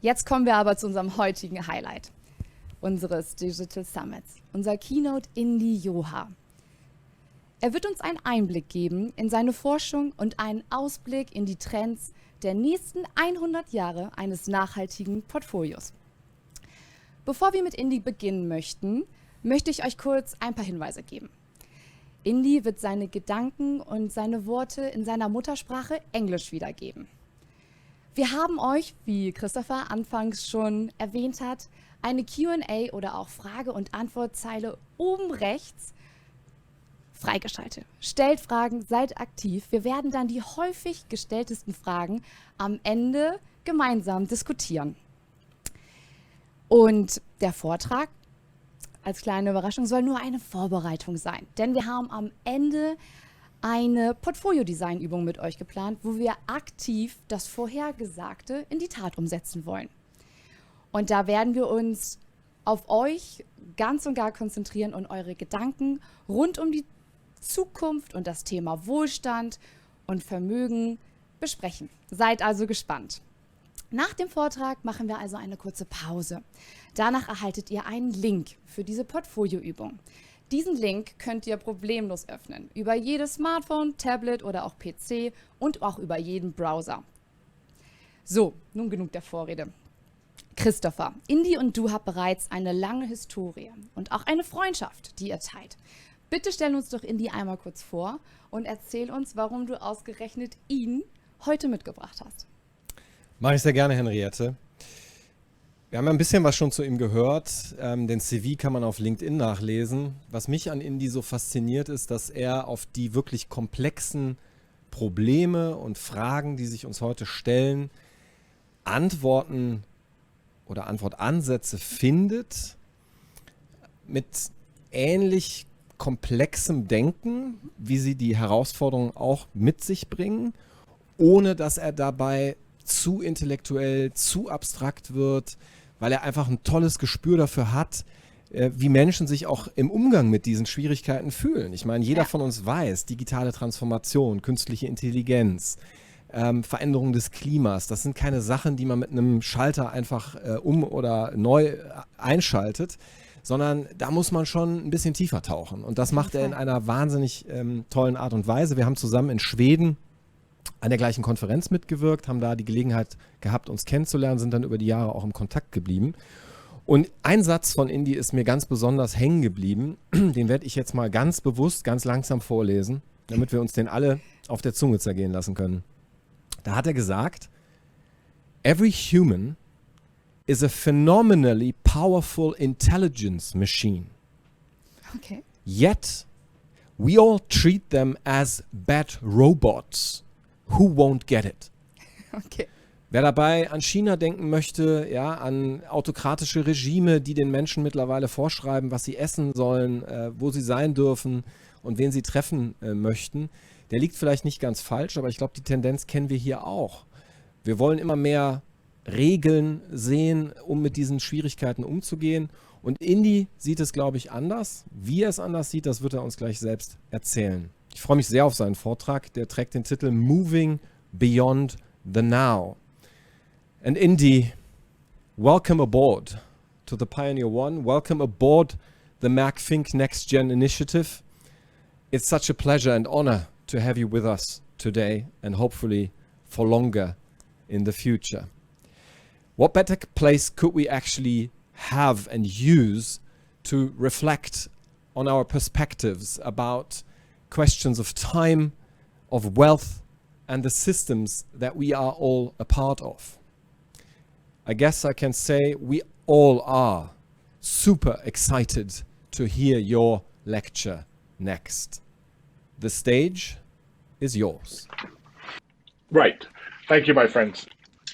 Jetzt kommen wir aber zu unserem heutigen Highlight unseres Digital Summits, unser Keynote Indy Johar. Er wird uns einen Einblick geben in seine Forschung und einen Ausblick in die Trends der nächsten 100 Jahre eines nachhaltigen Portfolios. Bevor wir mit Indy beginnen möchte ich euch kurz ein paar Hinweise geben. Indy wird seine Gedanken und seine Worte in seiner Muttersprache Englisch wiedergeben. Wir haben euch, wie Christopher anfangs schon erwähnt hat, eine Q&A oder auch Frage- und Antwortzeile oben rechts freigeschaltet. Stellt Fragen, seid aktiv. Wir werden dann die häufig gestelltesten Fragen am Ende gemeinsam diskutieren. Und der Vortrag, als kleine Überraschung, soll nur eine Vorbereitung sein. Denn wir haben am Ende eine Portfolio-Design-Übung mit euch geplant, wo wir aktiv das Vorhergesagte in die Tat umsetzen wollen. Und da werden wir uns auf euch ganz und gar konzentrieren und eure Gedanken rund um die Zukunft und das Thema Wohlstand und Vermögen besprechen. Seid also gespannt. Nach dem Vortrag machen wir also eine kurze Pause. Danach erhaltet ihr einen Link für diese Portfolioübung. Diesen Link könnt ihr problemlos öffnen, über jedes Smartphone, Tablet oder auch PC und auch über jeden Browser. So, nun genug der Vorrede. Christopher, Indy und du habt bereits eine lange Historie und auch eine Freundschaft, die ihr teilt. Bitte stell uns doch Indy einmal kurz vor und erzähl uns, warum du ausgerechnet ihn heute mitgebracht hast. Mache ich sehr gerne, Henriette. Wir haben ja ein bisschen was schon zu ihm gehört. Den CV kann man auf LinkedIn nachlesen. Was mich an Indy so fasziniert, ist, dass er auf die wirklich komplexen Probleme und Fragen, die sich uns heute stellen, Antworten oder Antwortansätze findet mit ähnlich komplexem Denken, wie sie die Herausforderungen auch mit sich bringen, ohne dass er dabei zu intellektuell, zu abstrakt wird, weil er einfach ein tolles Gespür dafür hat, wie Menschen sich auch im Umgang mit diesen Schwierigkeiten fühlen. Ich meine, jeder von uns weiß, digitale Transformation, künstliche Intelligenz, Veränderung des Klimas, das sind keine Sachen, die man mit einem Schalter einfach oder neu einschaltet, sondern da muss man schon ein bisschen tiefer tauchen. Und das macht er in einer wahnsinnig tollen Art und Weise. Wir haben zusammen in Schweden an der gleichen Konferenz mitgewirkt, haben da die Gelegenheit gehabt, uns kennenzulernen, sind dann über die Jahre auch im Kontakt geblieben. Und ein Satz von Indy ist mir ganz besonders hängen geblieben. Den werde ich jetzt mal ganz bewusst, ganz langsam vorlesen, damit wir uns den alle auf der Zunge zergehen lassen können. Da hat er gesagt: Every human is a phenomenally powerful intelligence machine. Okay. Yet we all treat them as bad robots who won't get it. Okay. Wer dabei an China denken möchte, ja, an autokratische Regime, die den Menschen mittlerweile vorschreiben, was sie essen sollen, wo sie sein dürfen und wen sie treffen möchten, der liegt vielleicht nicht ganz falsch, aber ich glaube, die Tendenz kennen wir hier auch. Wir wollen immer mehr Regeln sehen, um mit diesen Schwierigkeiten umzugehen. Und Indy sieht es, glaube ich, anders. Wie er es anders sieht, das wird er uns gleich selbst erzählen. Ich freue mich sehr auf seinen Vortrag. Der trägt den Titel Moving Beyond the Now. And Indy, welcome aboard to the Pioneer One. Welcome aboard the Merck Finck Next Gen Initiative. It's such a pleasure and honor to have you with us today and hopefully for longer in the future. What better place could we actually have and use to reflect on our perspectives about questions of time, of wealth, and the systems that we are all a part of? I guess I can say we all are super excited to hear your lecture next. The stage is yours. Right. Thank you, my friends.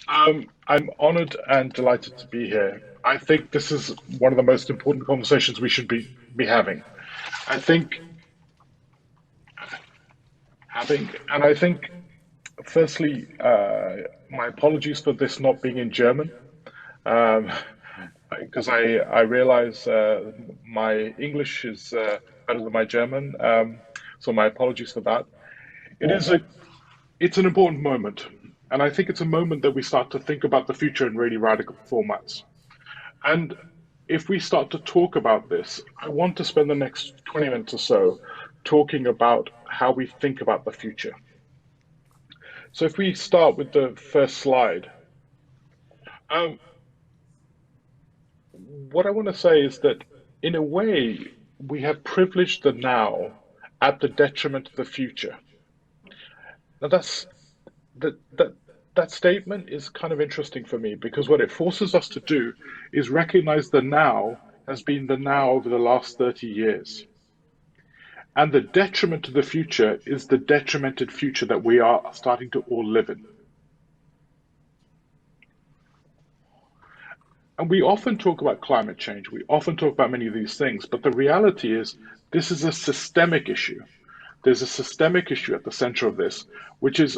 I'm honored and delighted to be here. I think this is one of the most important conversations we should be having. I think firstly, my apologies for this not being in German, because I realize my English is better than my German, so my apologies for that. It's an important moment. And I think it's a moment that we start to think about the future in really radical formats. And if we start to talk about this, I want to spend the next 20 minutes or so talking about how we think about the future. So if we start with the first slide, um, what I want to say is that in a way, we have privileged the now at the detriment of the future. Now that that that statement is kind of interesting for me because what it forces us to do is recognize the now has been the now over the last 30 years. And the detriment to the future is the detrimented future that we are starting to all live in. And we often talk about climate change, we often talk about many of these things, but the reality is this is a systemic issue. There's a systemic issue at the center of this, which is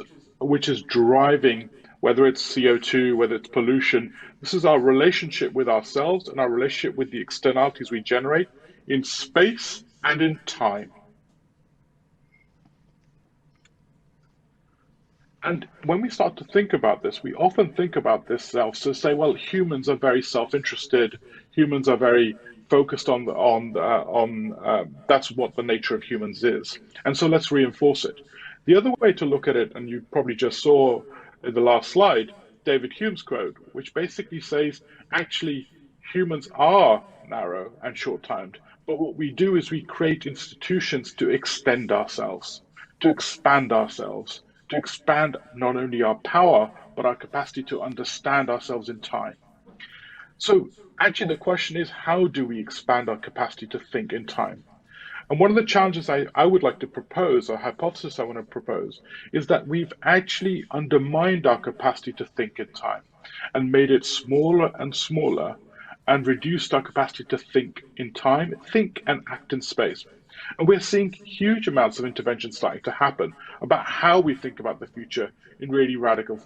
driving whether it's CO2, whether it's pollution. This is our relationship with ourselves and our relationship with the externalities we generate in space and in time. And when we start to think about this, we often think about this self. So say, well, humans are very self-interested. Humans are very focused on that's what the nature of humans is. And so let's reinforce it. The other way to look at it, and you probably just saw in the last slide, David Hume's quote, which basically says, actually, humans are narrow and short-timed. But what we do is we create institutions to extend ourselves, to expand ourselves, to expand not only our power, but our capacity to understand ourselves in time. So, actually, the question is how do we expand our capacity to think in time? And one of the challenges I would like to propose, or hypothesis I want to propose, is that we've actually undermined our capacity to think in time and made it smaller and smaller and reduced our capacity to think in time, think and act in space. And we're seeing huge amounts of intervention starting to happen about how we think about the future in really radical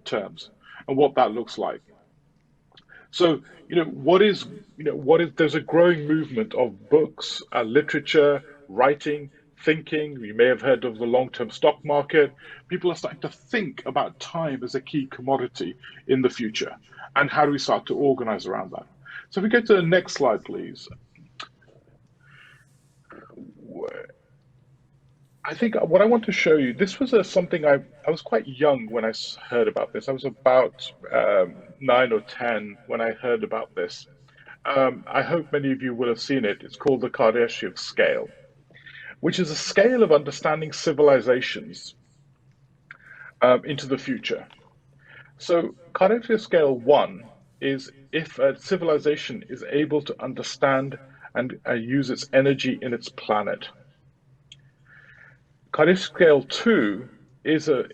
terms and what that looks like. So, there's a growing movement of books, literature, writing, thinking. You may have heard of the long-term stock market. People are starting to think about time as a key commodity in the future. And how do we start to organize around that? So if we go to the next slide, please. I think what I want to show you, this was something I was quite young when I heard about this. I was about 9 or 10 when I heard about this. I hope many of you will have seen it. It's called the Kardashev scale, which is a scale of understanding civilizations into the future. So Kardashev scale 1 is if a civilization is able to understand and use its energy in its planet. Kardashev scale 2 is a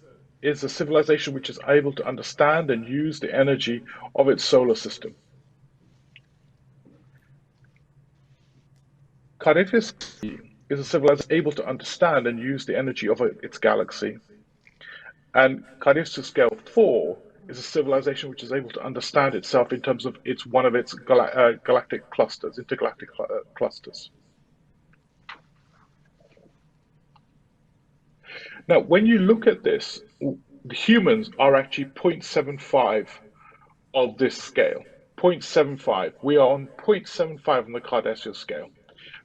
civilization which is able to understand and use the energy of its solar system. Kardashev is a civilization able to understand and use the energy of its galaxy. And Kardashev scale 4 is a civilization which is able to understand itself in terms of one of its galactic clusters, intergalactic clusters. Now, when you look at this, the humans are actually 0.75 of this scale. 0.75. We are on 0.75 on the Kardashev scale.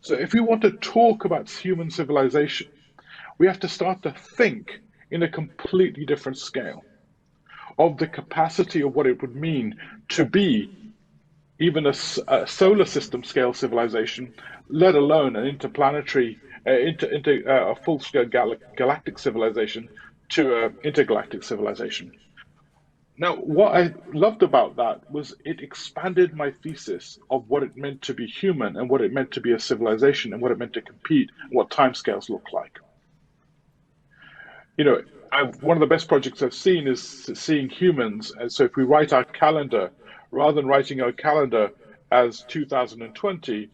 So if we want to talk about human civilization, we have to start to think in a completely different scale of the capacity of what it would mean to be even a solar system scale civilization, let alone an interplanetary, a full-scale galactic civilization to an intergalactic civilization. Now, what I loved about that was it expanded my thesis of what it meant to be human and what it meant to be a civilization and what it meant to compete and what timescales look like. One of the best projects I've seen is seeing humans. And so if we write our calendar, rather than writing our calendar as 2020,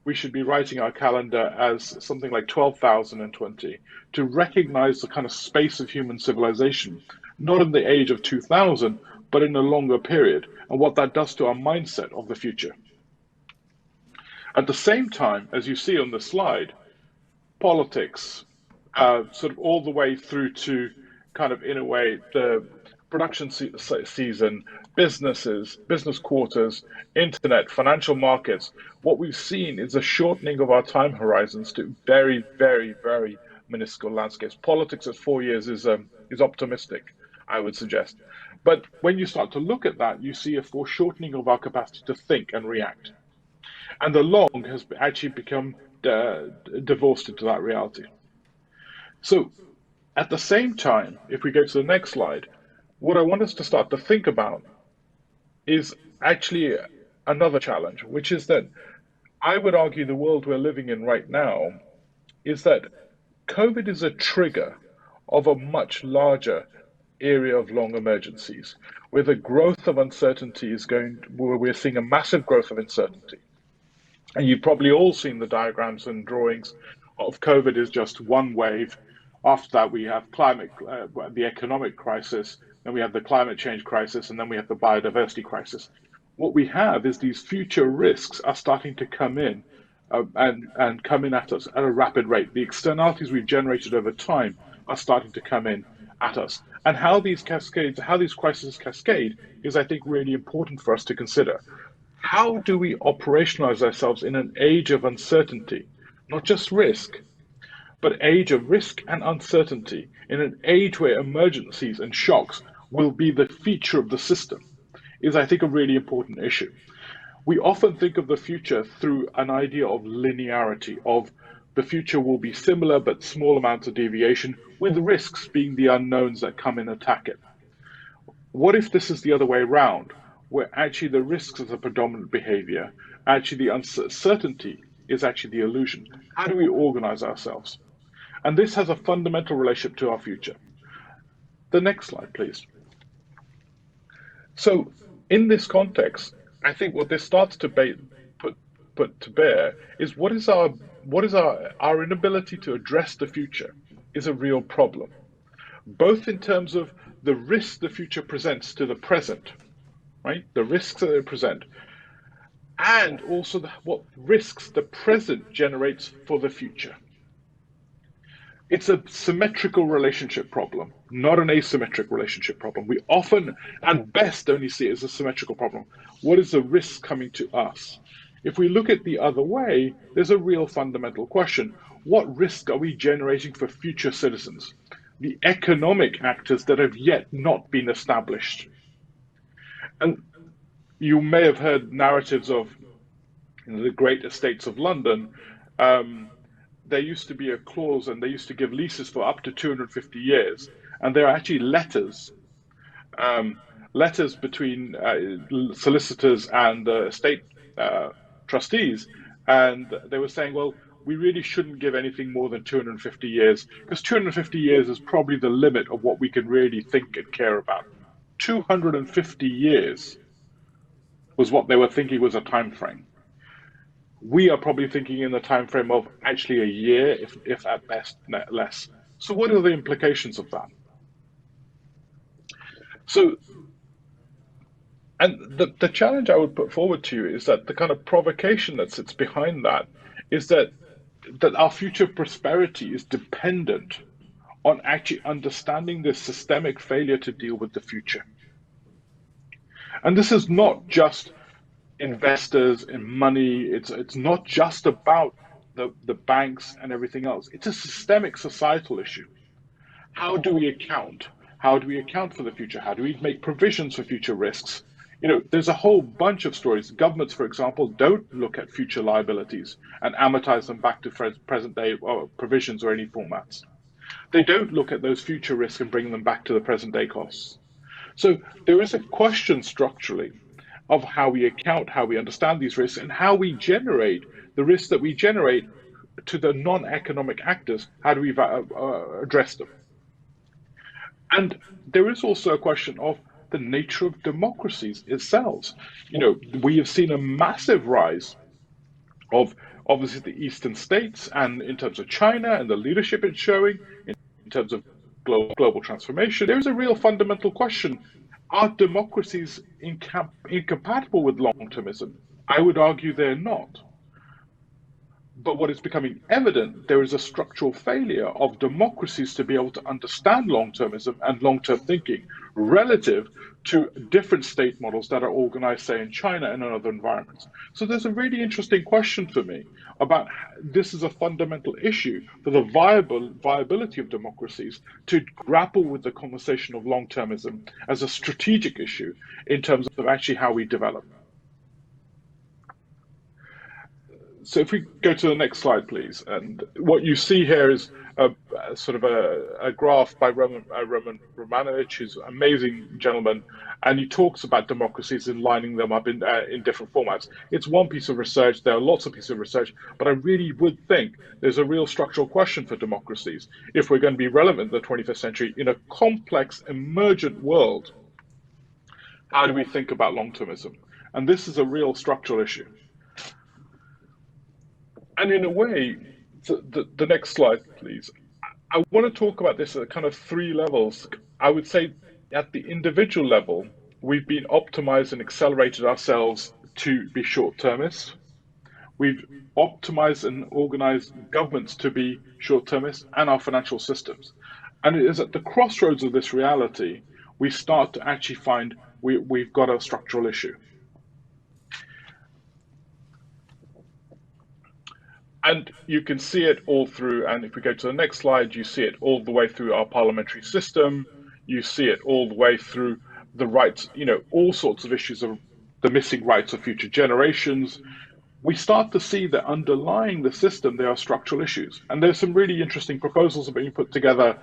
we should be writing our calendar as something like 12,020 to recognize the kind of space of human civilization, not in the age of 2000, but in a longer period, and what that does to our mindset of the future. At the same time, as you see on the slide, politics, sort of all the way through to kind of, in a way, the production season, businesses, business quarters, internet, financial markets, what we've seen is a shortening of our time horizons to very, very, very minuscule landscapes. Politics at 4 years is optimistic, I would suggest. But when you start to look at that, you see a foreshortening of our capacity to think and react. And the long has actually become divorced into that reality. So at the same time, if we go to the next slide, what I want us to start to think about is actually another challenge, which is that I would argue the world we're living in right now is that COVID is a trigger of a much larger area of long emergencies, where the growth of uncertainty is where we're seeing a massive growth of uncertainty. And you've probably all seen the diagrams and drawings of COVID is just one wave. After that, we have the economic crisis, then we have the climate change crisis, and then we have the biodiversity crisis. What we have is these future risks are starting to come in and come in at us at a rapid rate. The externalities we've generated over time are starting to come in at us. And how these crises cascade is, I think, really important for us to consider. How do we operationalize ourselves in an age of uncertainty, not just risk, but age of risk and uncertainty, in an age where emergencies and shocks will be the feature of the system, is, I think, a really important issue. We often think of the future through an idea of linearity, of the future will be similar but small amounts of deviation, with risks being the unknowns that come and attack it. What if this is the other way around, where actually the risks is a predominant behavior, actually the uncertainty is actually the illusion? How do we organize ourselves? And this has a fundamental relationship to our future. The next slide, please. So in this context, I think what this starts to put to bear is what is our inability to address the future is a real problem, both in terms of the risks the future presents to the present, right? The risks that they present, and also what risks the present generates for the future. It's a symmetrical relationship problem, not an asymmetric relationship problem. We often, and best, only see it as a symmetrical problem. What is the risk coming to us? If we look at the other way, there's a real fundamental question. What risk are we generating for future citizens? The economic actors that have yet not been established. And you may have heard narratives of the great estates of London. There used to be a clause, and they used to give leases for up to 250 years. And there are actually letters between solicitors and estate trustees. And they were saying, well, we really shouldn't give anything more than 250 years, because 250 years is probably the limit of what we can really think and care about. 250 years was what they were thinking was a time frame. We are probably thinking in the time frame of actually a year, if at best less. So what are the implications of that? So, and the challenge I would put forward to you is that the kind of provocation that sits behind that is that our future prosperity is dependent on actually understanding this systemic failure to deal with the future. And this is not just investors in money. It's not just about the banks and everything else. It's a systemic societal issue. How do we account? How do we account for the future? How do we make provisions for future risks? You know, there's a whole bunch of stories. Governments, for example, don't look at future liabilities and amortize them back to present day provisions or any formats. They don't look at those future risks and bring them back to the present day costs. So there is a question structurally of how we account, how we understand these risks, and how we generate the risks that we generate to the non-economic actors. How do we address them? And there is also a question of the nature of democracies itself. You know, we have seen a massive rise of obviously the Eastern states, and in terms of China and the leadership it's showing, in terms of global transformation. There is a real fundamental question. Are democracies incompatible with long-termism? I would argue they're not. But what is becoming evident, there is a structural failure of democracies to be able to understand long-termism and long-term thinking, relative to different state models that are organized, say, in China and in other environments. So there's a really interesting question for me about this is a fundamental issue for the viability of democracies to grapple with the conversation of long-termism as a strategic issue in terms of actually how we develop. So if we go to the next slide, please. And what you see here is a sort of a graph by Roman Romanovich, who's an amazing gentleman, and he talks about democracies and lining them up in different formats. It's one piece of research. There are lots of pieces of research, but I really would think there's a real structural question for democracies if we're going to be relevant in the 21st century in a complex, emergent world. How do we think about long-termism? And this is a real structural issue. And in a way, the next slide, please. I want to talk about this at kind of three levels. I would say at the individual level, we've been optimized and accelerated ourselves to be short-termist. We've optimized and organized governments to be short-termist and our financial systems. And it is at the crossroads of this reality, we start to actually find we've got a structural issue. And you can see it all through, and if we go to the next slide, you see it all the way through our parliamentary system. You see it all the way through the rights, all sorts of issues of the missing rights of future generations. We start to see that underlying the system, there are structural issues. And there's some really interesting proposals that are being put together,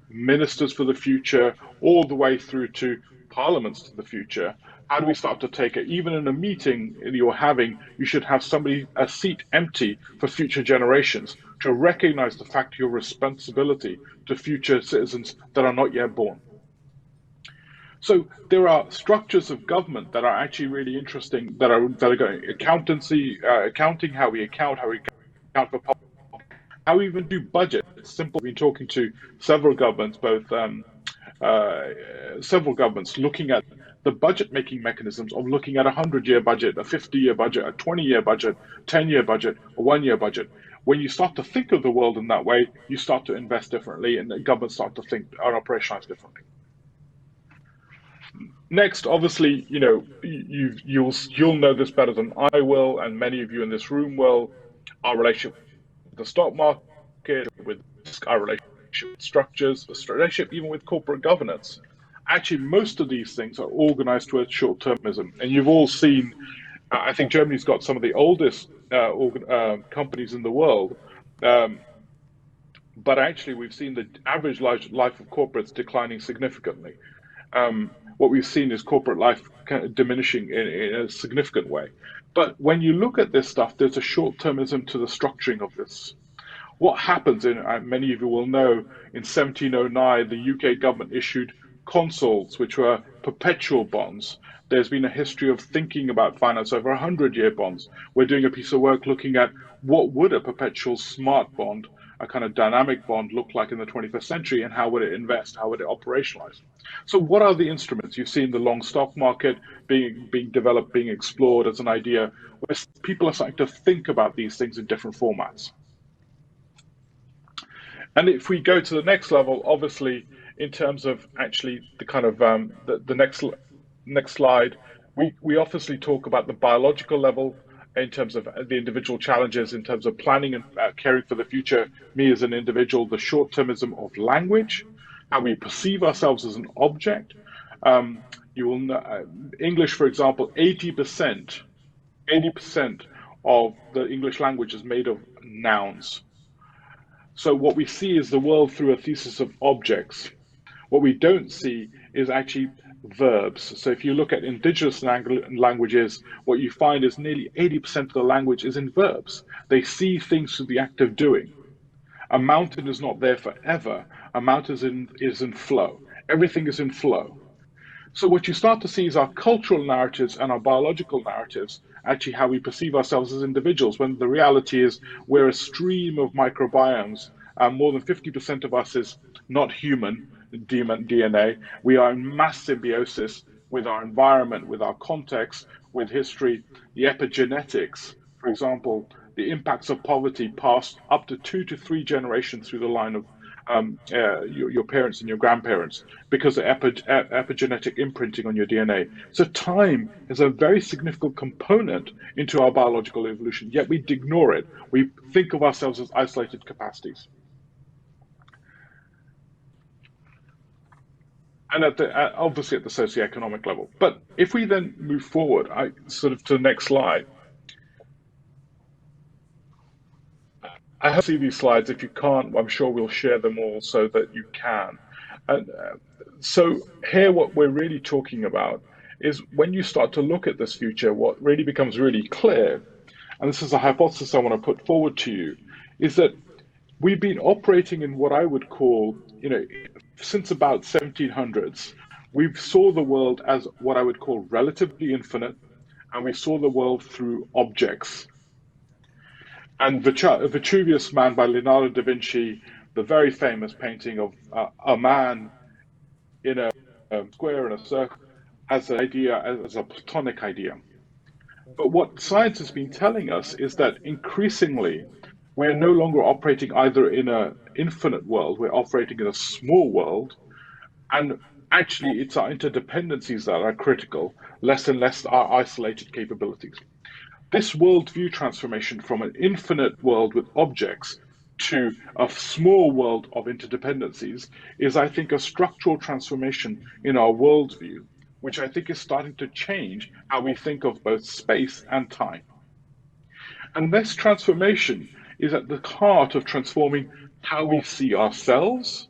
ministers for the future, all the way through to parliaments to the future. How do we start to take it? Even in a meeting you're having, you should have a seat empty for future generations to recognize the fact of your responsibility to future citizens that are not yet born. So there are structures of government that are actually really interesting, that are going accounting, how we account for public, how we even do budget. It's simple. We've been talking to several governments, several governments looking at the budget making mechanisms of looking at a 100-year budget, a 50-year budget, a 20-year budget, 10-year budget, a 1-year budget. When you start to think of the world in that way, you start to invest differently, and the governments start to think and operationalize differently. Next, obviously, you'll know this better than I will, and many of you in this room will. Our relationship with the stock market, with our relationship with structures, the relationship even with corporate governance. Actually, most of these things are organized towards short-termism. And you've all seen, I think Germany's got some of the oldest companies in the world. But actually, we've seen the average life of corporates declining significantly. What we've seen is corporate life kind of diminishing in a significant way. But when you look at this stuff, there's a short-termism to the structuring of this. What happens, many of you will know, in 1709, the UK government issued consols, which were perpetual bonds. There's been a history of thinking about finance over 100-year bonds. We're doing a piece of work looking at what would a perpetual smart bond, a kind of dynamic bond, look like in the 21st century, and how would it invest, how would it operationalize? So what are the instruments? You've seen the long stock market being developed, being explored as an idea, where people are starting to think about these things in different formats. And if we go to the next level, obviously, in terms of actually the kind of the next slide, we obviously talk about the biological level in terms of the individual challenges, in terms of planning and caring for the future, me as an individual, the short-termism of language, how we perceive ourselves as an object. You will know, English, for example, 80% of the English language is made of nouns. So what we see is the world through a thesis of objects. What we don't see is actually verbs. So if you look at indigenous languages, what you find is nearly 80% of the language is in verbs. They see things through the act of doing. A mountain is not there forever. A mountain is in flow. Everything is in flow. So what you start to see is our cultural narratives and our biological narratives, actually how we perceive ourselves as individuals, when the reality is we're a stream of microbiomes. More than 50% of us is not human DNA. We are in mass symbiosis with our environment, with our context, with history, the epigenetics. For example, the impacts of poverty pass up to 2 to 3 generations through the line your parents and your grandparents because of epigenetic imprinting on your DNA. So time is a very significant component into our biological evolution, yet we ignore it. We think of ourselves as isolated capacities. And obviously at the socioeconomic level. But if we then move forward, to the next slide. I have to see these slides. If you can't, I'm sure we'll share them all so that you can. And so here, what we're really talking about is when you start to look at this future, what really becomes really clear, and this is a hypothesis I want to put forward to you, is that we've been operating in what I would call, since about 1700s, we saw the world as what I would call relatively infinite, and we saw the world through objects. And Vitruvius Man by Leonardo da Vinci, the very famous painting of a man in a square and a circle, as an idea, as a Platonic idea. But what science has been telling us is that increasingly we're no longer operating either in an infinite world, we're operating in a small world, and actually it's our interdependencies that are critical, less and less our isolated capabilities. This worldview transformation from an infinite world with objects to a small world of interdependencies is, I think, a structural transformation in our worldview, which I think is starting to change how we think of both space and time. And this transformation is at the heart of transforming how we see ourselves.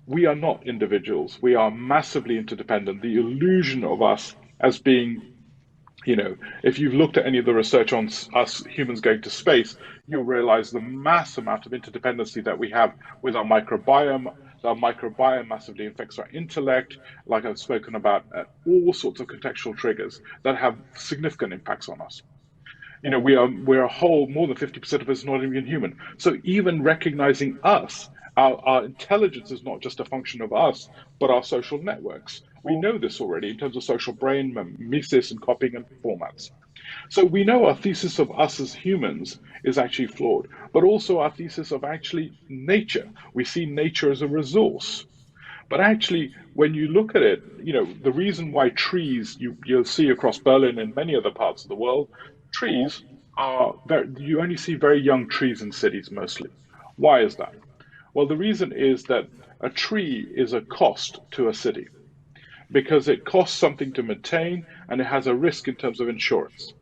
We are not individuals. We are massively interdependent. The illusion of us as being, if you've looked at any of the research on us humans going to space, you'll realize the mass amount of interdependency that we have with our microbiome. Our microbiome massively affects our intellect, like I've spoken about, all sorts of contextual triggers that have significant impacts on us. We're a whole, more than 50% of us is not even human. So even recognizing us, our intelligence is not just a function of us, but our social networks. We know this already in terms of social brain mimesis and copying and formats. So we know our thesis of us as humans is actually flawed, but also our thesis of actually nature. We see nature as a resource. But actually, when you look at it, the reason why trees, you'll see across Berlin and many other parts of the world, trees you only see very young trees in cities mostly. Why is that? Well, the reason is that a tree is a cost to a city because it costs something to maintain and it has a risk in terms of insurance.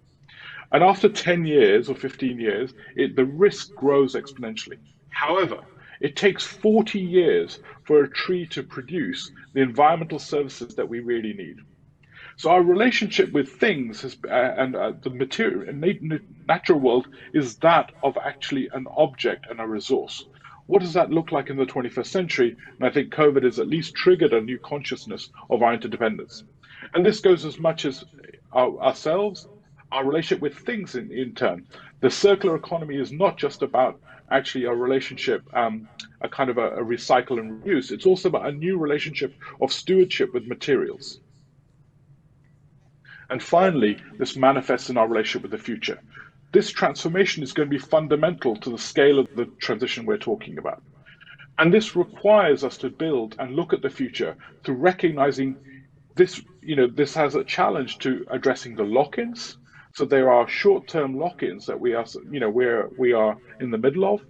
And after 10 years or 15 years, the risk grows exponentially. However, it takes 40 years for a tree to produce the environmental services that we really need. So our relationship with things and the material and natural world is that of actually an object and a resource. What does that look like in the 21st century? And I think COVID has at least triggered a new consciousness of our interdependence. And this goes as much as ourselves, our relationship with things in turn. The circular economy is not just about actually a relationship, a kind of a recycle and reuse. It's also about a new relationship of stewardship with materials. And finally, this manifests in our relationship with the future. This transformation is going to be fundamental to the scale of the transition we're talking about. And this requires us to build and look at the future through recognizing this, this has a challenge to addressing the lock-ins. So there are short-term lock-ins that we are in the middle of,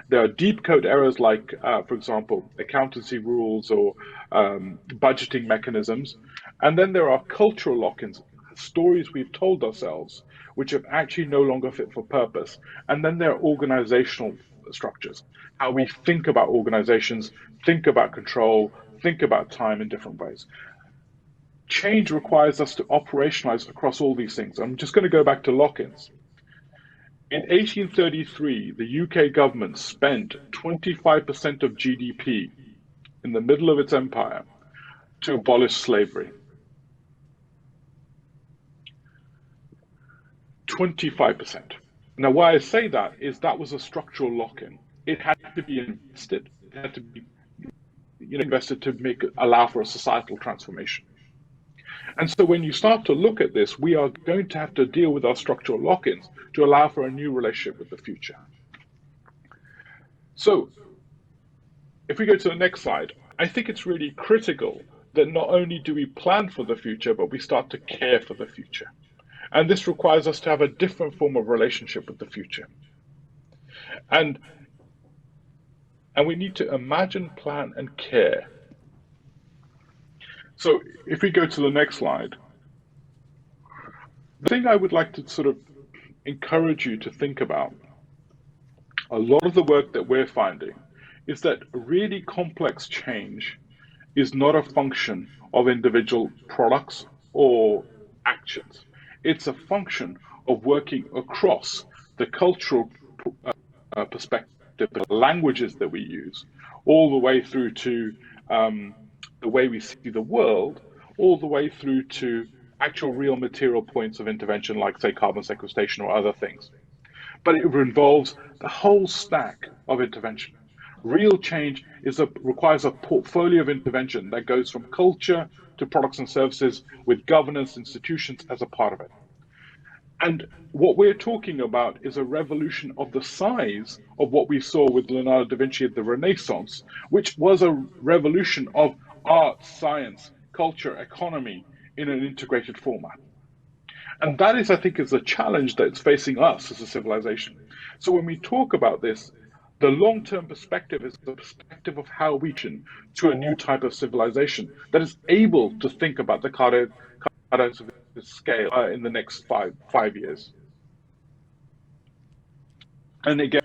there are deep code errors like, for example, accountancy rules or budgeting mechanisms. And then there are cultural lock-ins, stories we've told ourselves, which are actually no longer fit for purpose. And then there are organizational structures, how we think about organizations, think about control, think about time in different ways. Change requires us to operationalize across all these things. I'm just going to go back to lock-ins. In 1833, the UK government spent 25% of GDP in the middle of its empire to abolish slavery. 25%. Now, why I say that is that was a structural lock-in. It had to be invested. It had to be invested to allow for a societal transformation. And so when you start to look at this, we are going to have to deal with our structural lock-ins to allow for a new relationship with the future. So if we go to the next slide, I think it's really critical that not only do we plan for the future, but we start to care for the future. And this requires us to have a different form of relationship with the future. And we need to imagine, plan, and care. So if we go to the next slide, the thing I would like to sort of encourage you to think about, a lot of the work that we're finding is that really complex change is not a function of individual products or actions. It's a function of working across the cultural perspective, the languages that we use, all the way through to the way we see the world, all the way through to actual real material points of intervention, like, say, carbon sequestration or other things. But it involves the whole stack of intervention. Real change requires a portfolio of intervention that goes from culture to products and services, with governance institutions as a part of it. And what we're talking about is a revolution of the size of what we saw with Leonardo da Vinci at the Renaissance, which was a revolution of art, science, culture, economy in an integrated format. And that is, I think, is a challenge that's facing us as a civilization. So when we talk about this, the long-term perspective is the perspective of how we can to a new type of civilization that is able to think about the Cardo scale in the next five years. And again,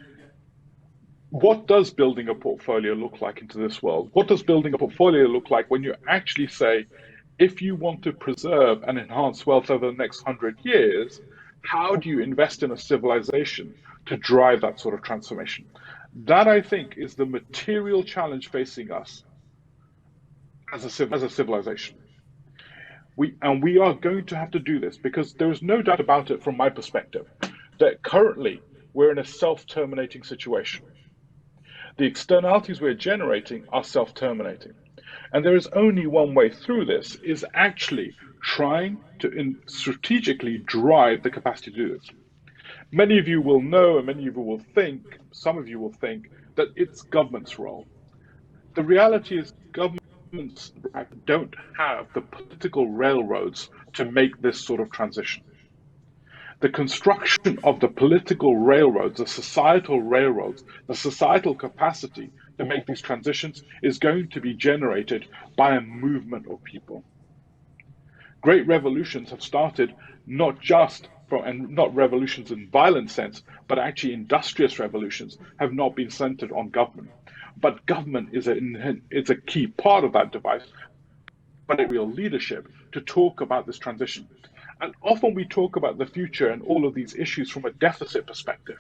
what does building a portfolio look like into this world? What does building a portfolio look like when you actually say, if you want to preserve and enhance wealth over the next 100 years, how do you invest in a civilization to drive that sort of transformation? That, I think, is the material challenge facing us as a civilization. We are going to have to do this, because there is no doubt about it from my perspective that currently we're in a self-terminating situation. The externalities we're generating are self-terminating. And there is only one way through this, is actually trying to strategically drive the capacity to do this. Many of you will know, and many of you will think, some of you will think, that it's government's role. The reality is governments don't have the political railroads to make this sort of transition. The construction of the political railroads, the societal railroads, the societal capacity to make these transitions is going to be generated by a movement of people. Great revolutions have started not just from, and not revolutions in violent sense, but actually industrious revolutions have not been centered on government. But government is a key part of that device, but a real leadership to talk about this transition. And often we talk about the future and all of these issues from a deficit perspective.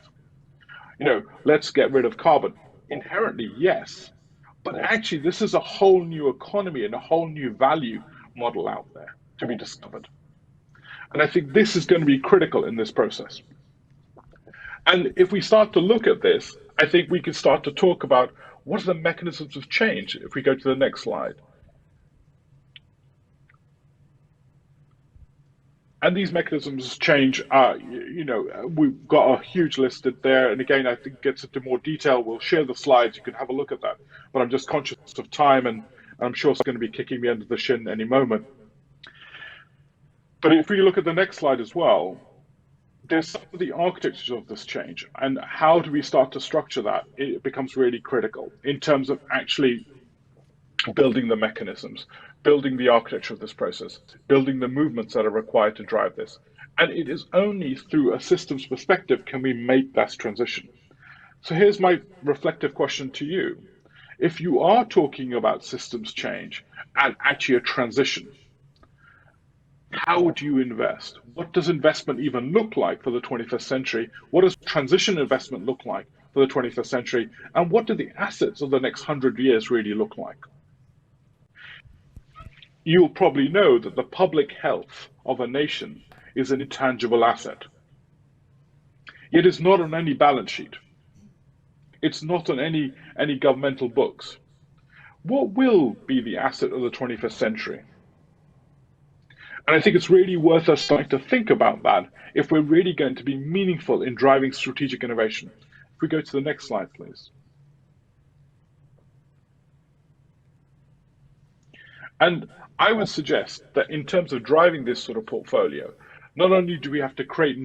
Let's get rid of carbon. Inherently, yes. But actually, this is a whole new economy and a whole new value model out there to be discovered. And I think this is going to be critical in this process. And if we start to look at this, I think we can start to talk about what are the mechanisms of change. If we go to the next slide. And these mechanisms of change are, we've got a huge listed there. And again, I think it gets into more detail. We'll share the slides. You can have a look at that. But I'm just conscious of time, and I'm sure it's going to be kicking me under the shin any moment. But if we look at the next slide as well, there's some of the architectures of this change. And how do we start to structure that? It becomes really critical in terms of actually building the mechanisms, building the architecture of this process, building the movements that are required to drive this. And it is only through a systems perspective can we make that transition. So here's my reflective question to you. If you are talking about systems change and actually a transition, how do you invest? What does investment even look like for the 21st century? What does transition investment look like for the 21st century? And what do the assets of the next 100 years really look like? You'll probably know that the public health of a nation is an intangible asset. It is not on any balance sheet. It's not on any governmental books. What will be the asset of the 21st century? And I think it's really worth us starting to think about that if we're really going to be meaningful in driving strategic innovation. If we go to the next slide, please. And I would suggest that in terms of driving this sort of portfolio, not only do we have to create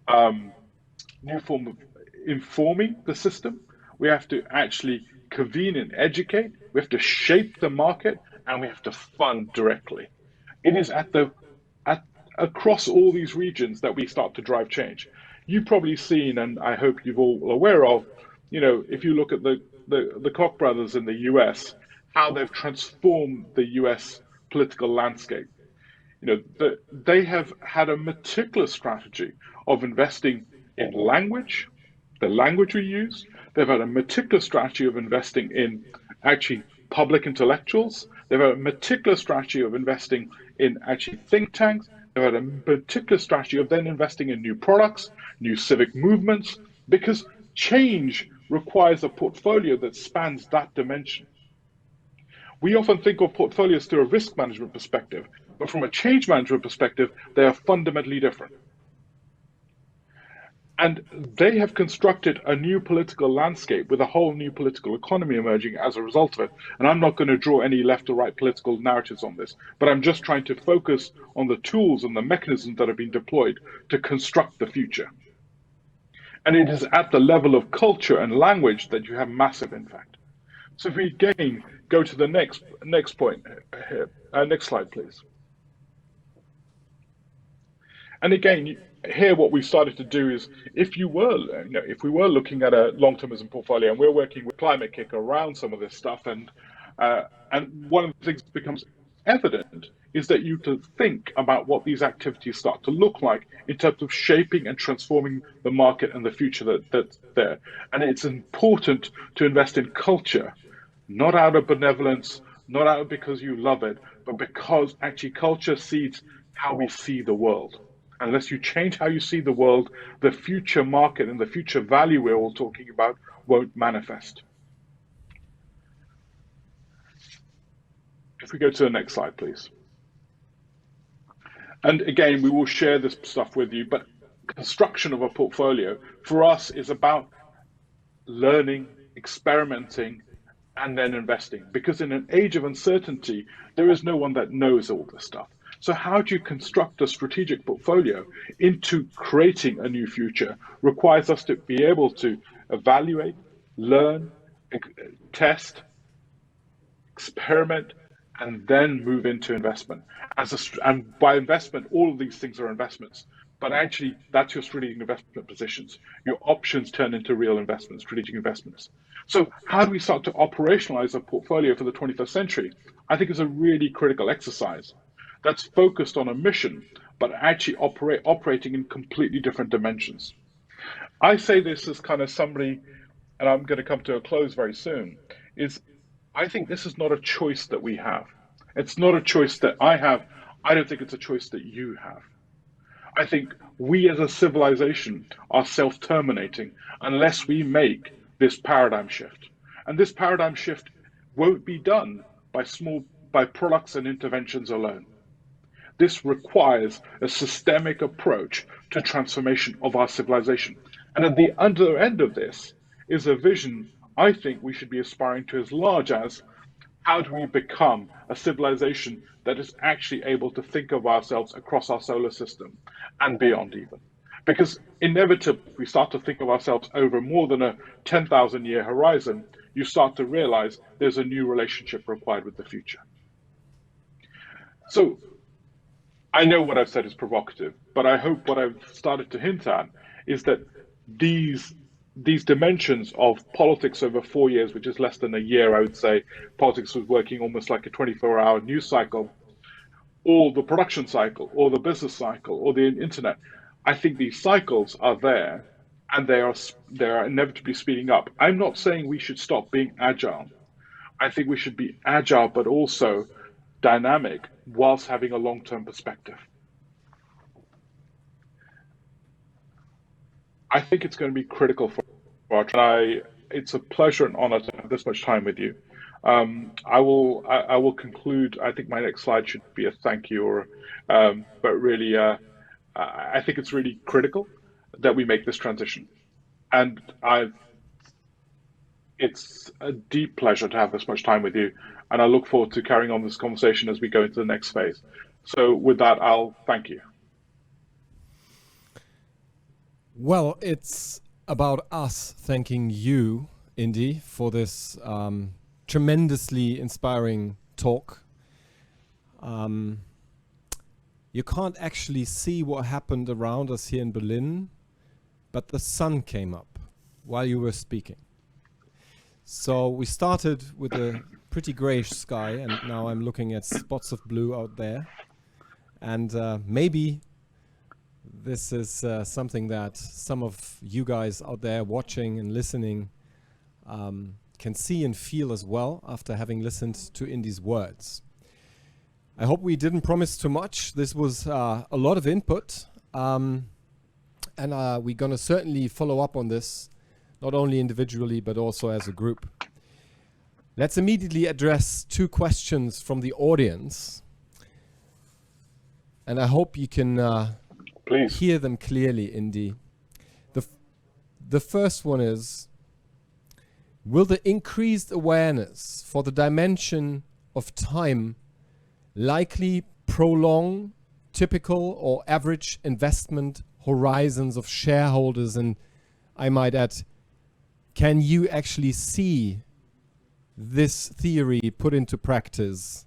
um, new form of informing the system, we have to actually convene and educate, we have to shape the market, and we have to fund directly. It is at across all these regions that we start to drive change. You've probably seen, and I hope you're all aware of, if you look at the Koch brothers in the US, how they've transformed the US political landscape. They have had a meticulous strategy of investing in language, the language we use. They've had a meticulous strategy of investing in actually public intellectuals. They've had a meticulous strategy of investing in actually think tanks. They've had a meticulous strategy of then investing in new products, new civic movements, because change requires a portfolio that spans that dimension. We often think of portfolios through a risk management perspective, but from a change management perspective, they are fundamentally different. And they have constructed a new political landscape with a whole new political economy emerging as a result of it. And I'm not going to draw any left or right political narratives on this, but I'm just trying to focus on the tools and the mechanisms that have been deployed to construct the future. And it is at the level of culture and language that you have massive impact. So if we again go to the next point here, next slide, please. And again, here what we started to do is, if we were looking at a long-termism portfolio, and we're working with Climate Kick around some of this stuff, and one of the things that becomes evident is that you to think about what these activities start to look like in terms of shaping and transforming the market and the future that's there. And it's important to invest in culture, not out of benevolence, not out of because you love it, but because actually culture seeds how we see the world. Unless you change how you see the world, the future market and the future value we're all talking about won't manifest. If we go to the next slide, please. And again, we will share this stuff with you, but construction of a portfolio for us is about learning, experimenting, and then investing. Because in an age of uncertainty, there is no one that knows all this stuff. So how do you construct a strategic portfolio into creating a new future requires us to be able to evaluate, learn, test, experiment, and then move into investment. And by investment, all of these things are investments. But actually, that's your strategic investment positions. Your options turn into real investments, strategic investments. So how do we start to operationalize a portfolio for the 21st century? I think it's a really critical exercise that's focused on a mission, but actually operating in completely different dimensions. I say this as kind of somebody, and I'm going to come to a close very soon, is I think this is not a choice that we have. It's not a choice that I have. I don't think it's a choice that you have. I think we as a civilization are self-terminating unless we make this paradigm shift. And this paradigm shift won't be done by products and interventions alone. This requires a systemic approach to transformation of our civilization. And at the other end of this is a vision I think we should be aspiring to as large as how do we become a civilization that is actually able to think of ourselves across our solar system and beyond even. Because inevitably, if we start to think of ourselves over more than a 10,000 year horizon, you start to realize there's a new relationship required with the future. So I know what I've said is provocative, but I hope what I've started to hint at is that these dimensions of politics over 4 years, which is less than a year, I would say, politics was working almost like a 24-hour news cycle, or the production cycle, or the business cycle, or the internet. I think these cycles are there, and they are inevitably speeding up. I'm not saying we should stop being agile. I think we should be agile, but also dynamic, whilst having a long-term perspective. I think it's going to be critical for our trial. It's a pleasure and honor to have this much time with you. I will conclude. I think my next slide should be a thank you, but really, I think it's really critical that we make this transition. And it's a deep pleasure to have this much time with you. And I look forward to carrying on this conversation as we go into the next phase. So with that, I'll thank you. Well, it's about us thanking you, Indy, for this tremendously inspiring talk. You can't actually see what happened around us here in Berlin, but the sun came up while you were speaking. So we started with a pretty grayish sky, and now I'm looking at spots of blue out there. And maybe this is something that some of you guys out there watching and listening can see and feel as well after having listened to Indy's words. I hope we didn't promise too much. This was a lot of input, and we're going to certainly follow up on this, not only individually, but also as a group. Let's immediately address two questions from the audience, and I hope you can Please hear them clearly, Indy. The first one is, will the increased awareness for the dimension of time likely prolong typical or average investment horizons of shareholders? And I might add, can you actually see this theory put into practice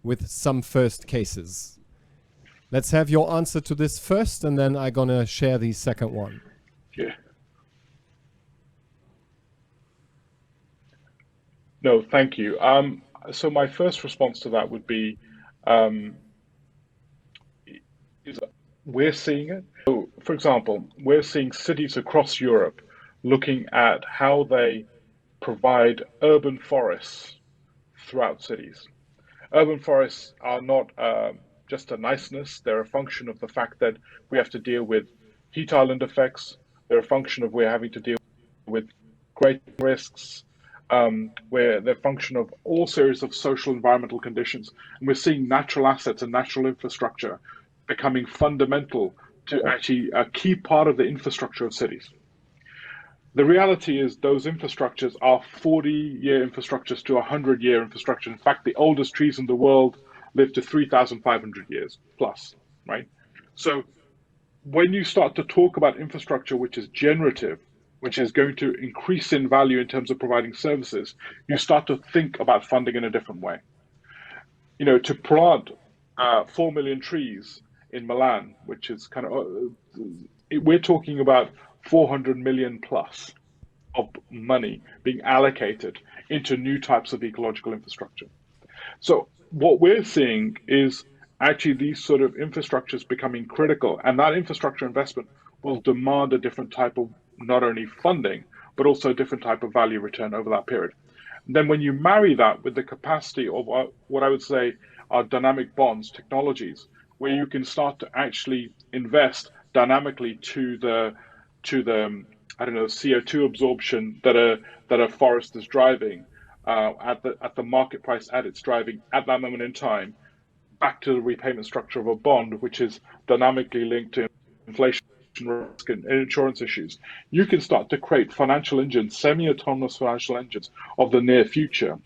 with some first cases? Let's have your answer to this first, and then I'm going to share the second one. Yeah. No, thank you. So my first response to that would be, is we're seeing it. So, for example, we're seeing cities across Europe looking at how they provide urban forests throughout cities. Urban forests are not just a niceness. They're a function of the fact that we have to deal with heat island effects. They're a function of we're having to deal with great risks. Where they're a function of all series of social environmental conditions. And we're seeing natural assets and natural infrastructure becoming fundamental to actually a key part of the infrastructure of cities. The reality is those infrastructures are 40-year infrastructures to 100-year infrastructure. In fact, the oldest trees in the world live to 3,500 years plus, right? So when you start to talk about infrastructure which is generative, which is going to increase in value in terms of providing services, you start to think about funding in a different way. You know, to plant 4 million trees in Milan, which is kind of, we're talking about 400 million plus of money being allocated into new types of ecological infrastructure. So what we're seeing is actually these sort of infrastructures becoming critical, and that infrastructure investment will demand a different type of not only funding, but also a different type of value return over that period. And then when you marry that with the capacity of what I would say are dynamic bonds technologies, where you can start to actually invest dynamically to the I don't know, CO2 absorption that a forest is driving at the market price at its driving at that moment in time, back to the repayment structure of a bond, which is dynamically linked to inflation risk and insurance issues, you can start to create financial engines, semi-autonomous financial engines of the near future,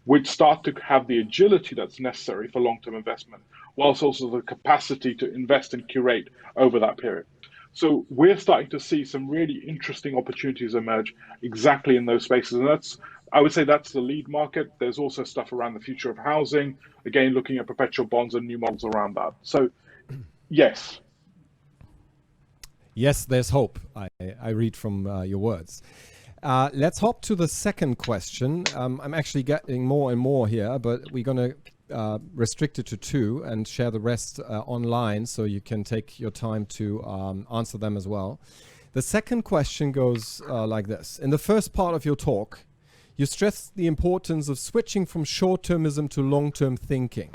which start to have the agility that's necessary for long-term investment, whilst also the capacity to invest and curate over that period. So we're starting to see some really interesting opportunities emerge exactly in those spaces. And I would say that's the lead market. There's also stuff around the future of housing, again, looking at perpetual bonds and new models around that. So yes. Yes, there's hope. I read from your words. Let's hop to the second question. I'm actually getting more and more here, but we're going to restrict it to two and share the rest online so you can take your time to answer them as well. The second question goes like this. In the first part of your talk, you stressed the importance of switching from short-termism to long-term thinking.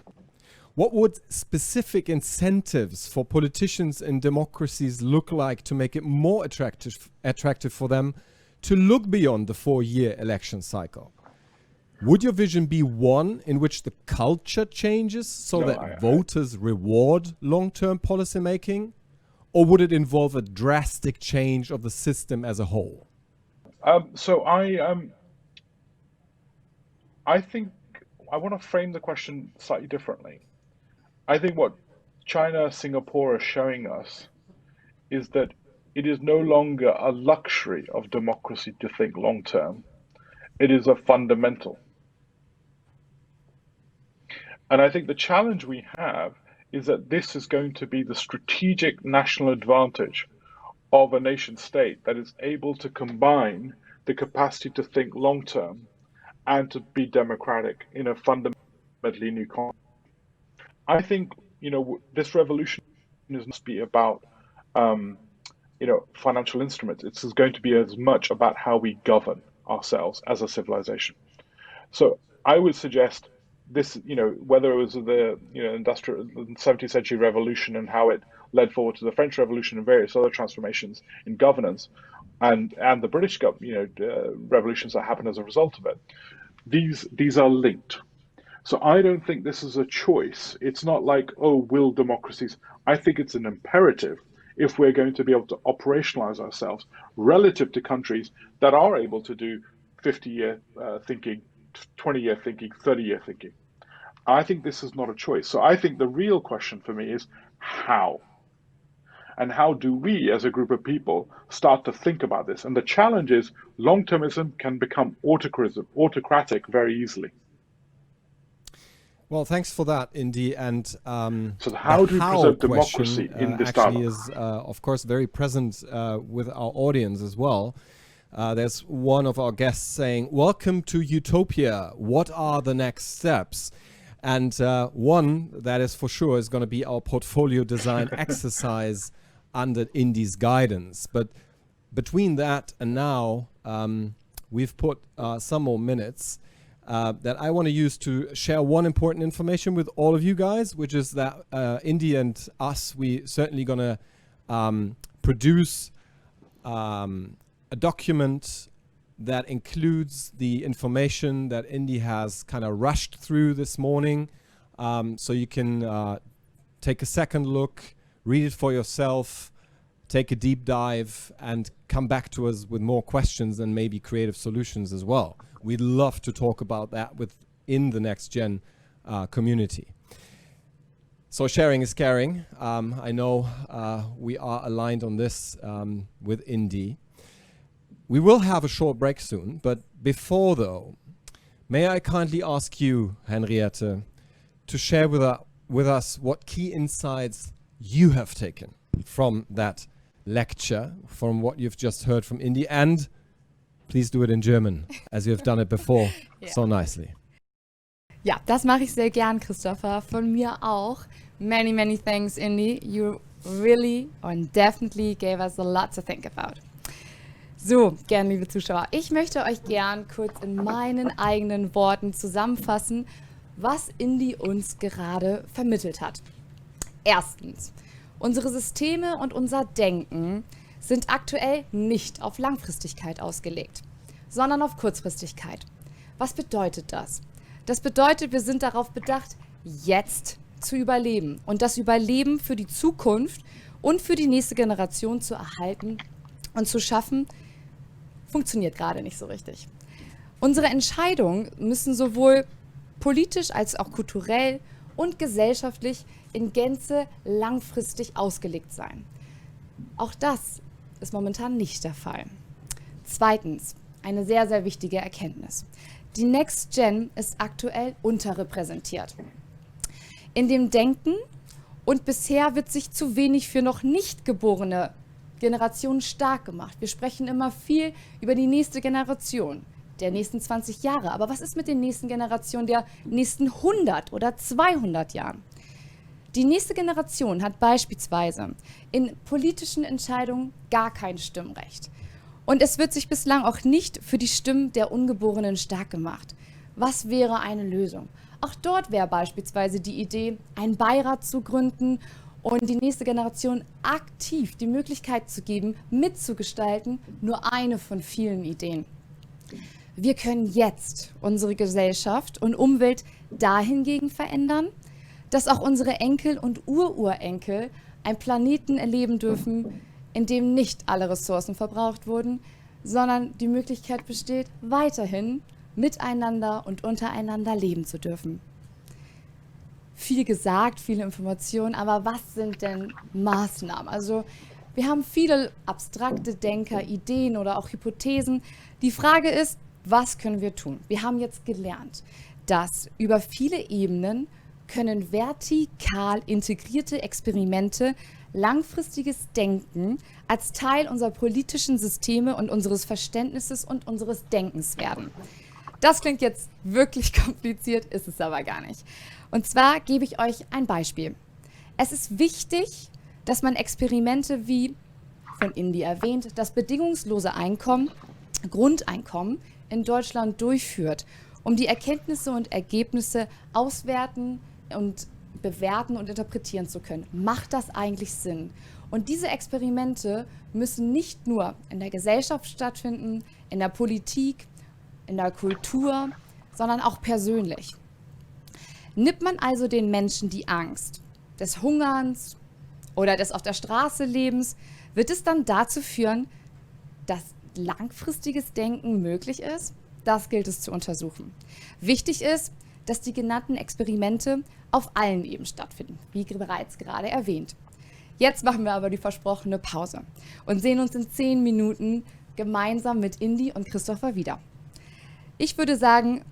What would specific incentives for politicians in democracies look like to make it more attractive for them to look beyond the 4-year election cycle? Would your vision be one in which the culture changes so that voters reward long-term policymaking? Or would it involve a drastic change of the system as a whole? So I think want to frame the question slightly differently. I think what China, Singapore are showing us is that it is no longer a luxury of democracy to think long term. It is a fundamental. And I think the challenge we have is that this is going to be the strategic national advantage of a nation state that is able to combine the capacity to think long term and to be democratic in a fundamentally new context. I think, this revolution is not be about financial instruments. It's going to be as much about how we govern ourselves as a civilization. So I would suggest this, whether it was the industrial 17th century revolution and how it led forward to the French Revolution and various other transformations in governance, and the British revolutions that happened as a result of it. These are linked. So I don't think this is a choice. It's not like, oh, will democracies? I think it's an imperative if we're going to be able to operationalize ourselves relative to countries that are able to do 50-year thinking, 20-year thinking, 30-year thinking. I think this is not a choice. So I think the real question for me is how? And how do we, as a group of people, start to think about this? And the challenge is long-termism can become autocratic very easily. Well, thanks for that, Indy. And so how do we preserve democracy in this actually dialogue? is, of course, very present with our audience as well. There's one of our guests saying, "Welcome to Utopia. What are the next steps?" And one that is for sure is going to be our portfolio design exercise under Indy's guidance. But between that and now, we've put some more minutes that I want to use to share one important information with all of you guys, which is that Indy and us, we certainly going to produce a document that includes the information that Indy has kind of rushed through this morning. So you can take a second look, read it for yourself, take a deep dive, and come back to us with more questions and maybe creative solutions as well. We'd love to talk about that within the Next Gen community. So sharing is caring. I know we are aligned on this with Indy. We will have a short break soon, but before though, may I kindly ask you, Henriette, to share with us what key insights you have taken from that lecture, from what you've just heard from Indy, and please do it in German, as you have done it before so nicely. Ja, das mache ich sehr gern, Christopher. Von mir auch. Many, many thanks, Indy. You really and definitely gave us a lot to think about. So, gern, liebe Zuschauer, ich möchte euch gern kurz in meinen eigenen Worten zusammenfassen, was Indy uns gerade vermittelt hat. Erstens, unsere Systeme und unser Denken sind aktuell nicht auf Langfristigkeit ausgelegt, sondern auf Kurzfristigkeit. Was bedeutet das? Das bedeutet, wir sind darauf bedacht, jetzt zu überleben und das Überleben für die Zukunft und für die nächste Generation zu erhalten und zu schaffen, funktioniert gerade nicht so richtig. Unsere Entscheidungen müssen sowohl politisch als auch kulturell und gesellschaftlich in Gänze langfristig ausgelegt sein. Auch das ist momentan nicht der Fall. Zweitens, eine sehr, sehr wichtige Erkenntnis. Die Next Gen ist aktuell unterrepräsentiert in dem Denken und bisher wird sich zu wenig für noch nicht geborene Generationen stark gemacht. Wir sprechen immer viel über die nächste Generation der nächsten 20 Jahre. Aber was ist mit den nächsten Generationen der nächsten 100 oder 200 Jahren? Die nächste Generation hat beispielsweise in politischen Entscheidungen gar kein Stimmrecht. Und es wird sich bislang auch nicht für die Stimmen der Ungeborenen stark gemacht. Was wäre eine Lösung? Auch dort wäre beispielsweise die Idee, einen Beirat zu gründen und die nächste Generation aktiv die Möglichkeit zu geben, mitzugestalten, nur eine von vielen Ideen. Wir können jetzt unsere Gesellschaft und Umwelt dahingegen verändern, dass auch unsere Enkel und Ururenkel einen Planeten erleben dürfen, in dem nicht alle Ressourcen verbraucht wurden, sondern die Möglichkeit besteht, weiterhin miteinander und untereinander leben zu dürfen. Viel gesagt, viele Informationen, aber was sind denn Maßnahmen? Also wir haben viele abstrakte Denker, Ideen oder auch Hypothesen. Die Frage ist, was können wir tun? Wir haben jetzt gelernt, dass über viele Ebenen können vertikal integrierte Experimente langfristiges Denken als Teil unserer politischen Systeme und unseres Verständnisses und unseres Denkens werden. Das klingt jetzt wirklich kompliziert, ist es aber gar nicht. Und zwar gebe ich euch ein Beispiel. Es ist wichtig, dass man Experimente wie von Indy erwähnt, das bedingungslose Einkommen, Grundeinkommen in Deutschland durchführt, um die Erkenntnisse und Ergebnisse auswerten und bewerten und interpretieren zu können. Macht das eigentlich Sinn? Und diese Experimente müssen nicht nur in der Gesellschaft stattfinden, in der Politik, in der Kultur, sondern auch persönlich. Nimmt man also den Menschen die Angst des Hungerns oder des auf der Straße Lebens, wird es dann dazu führen, dass langfristiges Denken möglich ist? Das gilt es zu untersuchen. Wichtig ist, dass die genannten Experimente auf allen Ebenen stattfinden, wie bereits gerade erwähnt. Jetzt machen wir aber die versprochene Pause und sehen uns in 10 Minuten gemeinsam mit Indy und Christopher wieder. Ich würde sagen,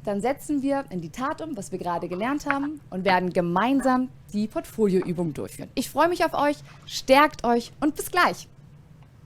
dann setzen wir in die Tat um, was wir gerade gelernt haben und werden gemeinsam die Portfolioübung durchführen. Ich freue mich auf euch, stärkt euch und bis gleich!